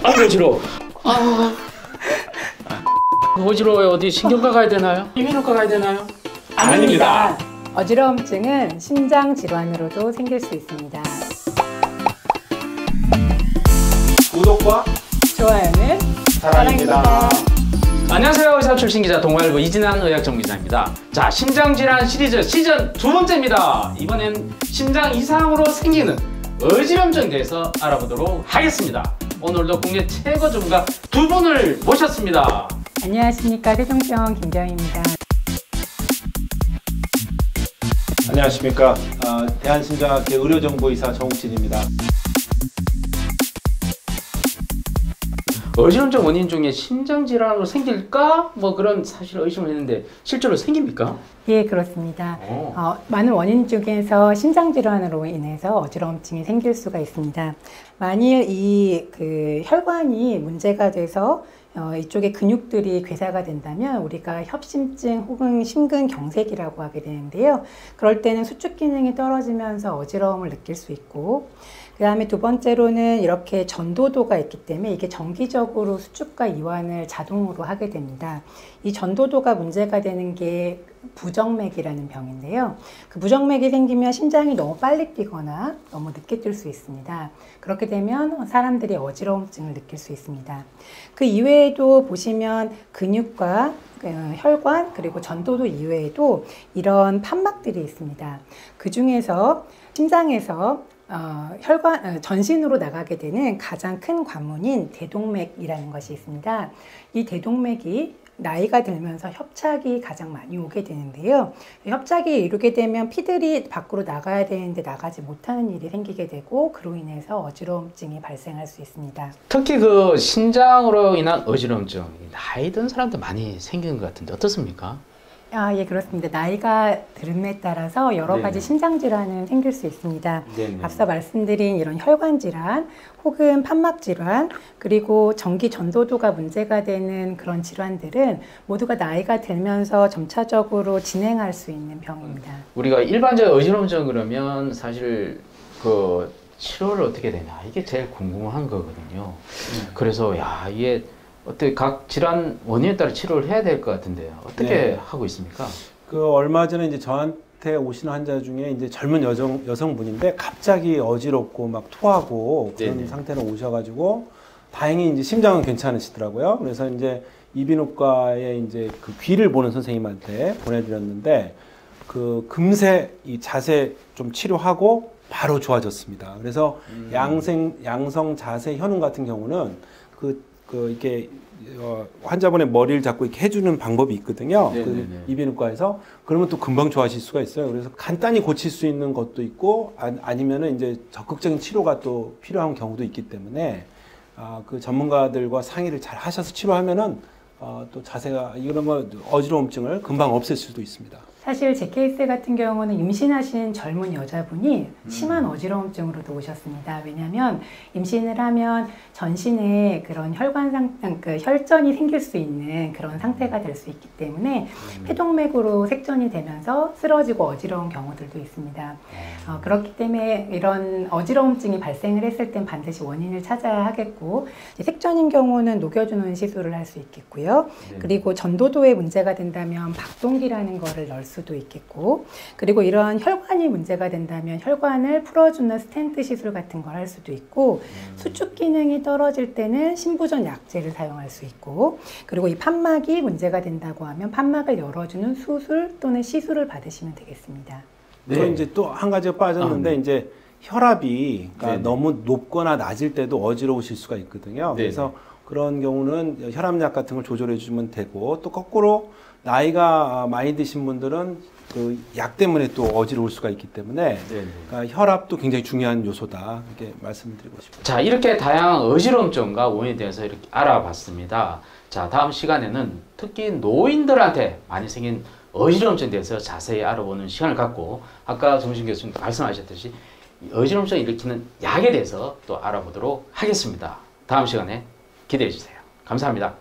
어지러워. 어지러워요. 어디 신경과 가야 되나요? 이비인후과 가야 되나요? 아닙니다. 어지러움증은 심장 질환으로도 생길 수 있습니다. 구독과 좋아요는 사랑입니다. 안녕하세요. 의사 출신 기자 동아일보 이진한 의학전문기자입니다. 자, 심장질환 시리즈 시즌 두 번째입니다. 이번엔 심장 이상으로 생기는 어지럼증에 대해서 알아보도록 하겠습니다. 오늘도 국내 최고 전문가 두 분을 모셨습니다. 안녕하십니까. 세종병원 김경희입니다. 안녕하십니까. 대한심장학회 의료정보의사 정욱진입니다. 어지럼증 원인 중에 심장질환으로 생길까? 뭐 그런 사실 의심을 했는데 실제로 생깁니까? 예, 그렇습니다. 많은 원인 중에서 심장질환으로 인해서 어지러움증이 생길 수가 있습니다. 만일 이 혈관이 문제가 돼서 이쪽에 근육들이 괴사가 된다면 우리가 협심증 혹은 심근경색이라고 하게 되는데요. 그럴 때는 수축 기능이 떨어지면서 어지러움을 느낄 수 있고, 그 다음에 두 번째로는 이렇게 전도도가 있기 때문에 이게 정기적으로 수축과 이완을 자동으로 하게 됩니다. 이 전도도가 문제가 되는 게 부정맥이라는 병인데요. 그 부정맥이 생기면 심장이 너무 빨리 뛰거나 너무 늦게 뛸 수 있습니다. 그렇게 되면 사람들이 어지러움증을 느낄 수 있습니다. 그 이외에도 보시면 근육과 혈관 그리고 전도도 이외에도 이런 판막들이 있습니다. 그 중에서 심장에서 전신으로 나가게 되는 가장 큰 관문인 대동맥이라는 것이 있습니다. 이 대동맥이 나이가 들면서 협착이 가장 많이 오게 되는데요. 협착이 이루게 되면 피들이 밖으로 나가야 되는데 나가지 못하는 일이 생기게 되고, 그로 인해서 어지러움증이 발생할 수 있습니다. 특히 그 심장으로 인한 어지러움증, 나이 든 사람들 많이 생기는 것 같은데 어떻습니까? 예, 그렇습니다. 나이가 들음에 따라서 여러 가지 심장질환은 생길 수 있습니다. 네네. 앞서 말씀드린 이런 혈관질환 혹은 판막질환, 그리고 전기 전도도가 문제가 되는 그런 질환들은 모두가 나이가 들면서 점차적으로 진행할 수 있는 병입니다. 우리가 일반적 어지러움증 그러면 사실 그 치료를 어떻게 되냐 이게 제일 궁금한 거거든요. 그래서 이게 어떻게 각 질환 원인에 따라 치료를 해야 될 것 같은데요. 어떻게 하고 있습니까? 얼마 전에 이제 저한테 오시는 환자 중에 이제 젊은 여성분인데 갑자기 어지럽고 막 토하고 그런 상태로 오셔가지고 다행히 이제 심장은 괜찮으시더라고요. 그래서 이제 이비인후과에 이제 그 귀를 보는 선생님한테 보내드렸는데 금세 이 자세 좀 치료하고 바로 좋아졌습니다. 그래서 양성 자세 현웅 같은 경우는 이렇게 환자분의 머리를 잡고 이렇게 해주는 방법이 있거든요. 이비인후과에서. 그러면 또 금방 좋아하실 수가 있어요. 그래서 간단히 고칠 수 있는 것도 있고 아니면은 이제 적극적인 치료가 또 필요한 경우도 있기 때문에 그 전문가들과 상의를 잘 하셔서 치료하면은 또 자세가 이런 거 어지러움증을 금방 없앨 수도 있습니다. 사실 제 케이스 같은 경우는 임신하신 젊은 여자분이 심한 어지러움증으로도 오셨습니다. 왜냐하면 임신을 하면 전신에 그런 혈전이 생길 수 있는 그런 상태가 될 수 있기 때문에 폐동맥으로 색전이 되면서 쓰러지고 어지러운 경우들도 있습니다. 그렇기 때문에 이런 어지러움증이 발생을 했을 땐 반드시 원인을 찾아야 하겠고, 색전인 경우는 녹여주는 시술을 할 수 있겠고요. 그리고 전도도에 문제가 된다면 박동기라는 거를 넣을 수도 있겠고, 그리고 이러한 혈관이 문제가 된다면 혈관을 풀어주는 스텐트 시술 같은 걸 할 수도 있고, 수축 기능이 떨어질 때는 심부전 약제를 사용할 수 있고, 그리고 이 판막이 문제가 된다고 하면 판막을 열어주는 수술 또는 시술을 받으시면 되겠습니다. 또 이제 또 한 가지가 빠졌는데 이제 혈압이 너무 높거나 낮을 때도 어지러우실 수가 있거든요. 그래서 그런 경우는 혈압약 같은 걸 조절해 주면 되고, 또 거꾸로 나이가 많이 드신 분들은 그 약 때문에 또 어지러울 수가 있기 때문에 그러니까 혈압도 굉장히 중요한 요소다, 이렇게 말씀드리고 싶습니다. 자, 이렇게 다양한 어지러움증과 원인에 대해서 이렇게 알아봤습니다. 자, 다음 시간에는 특히 노인들한테 많이 생긴 어지러움증에 대해서 자세히 알아보는 시간을 갖고, 아까 정신 교수님 말씀하셨듯이 어지러움증을 일으키는 약에 대해서 또 알아보도록 하겠습니다. 다음 시간에 기대해 주세요. 감사합니다.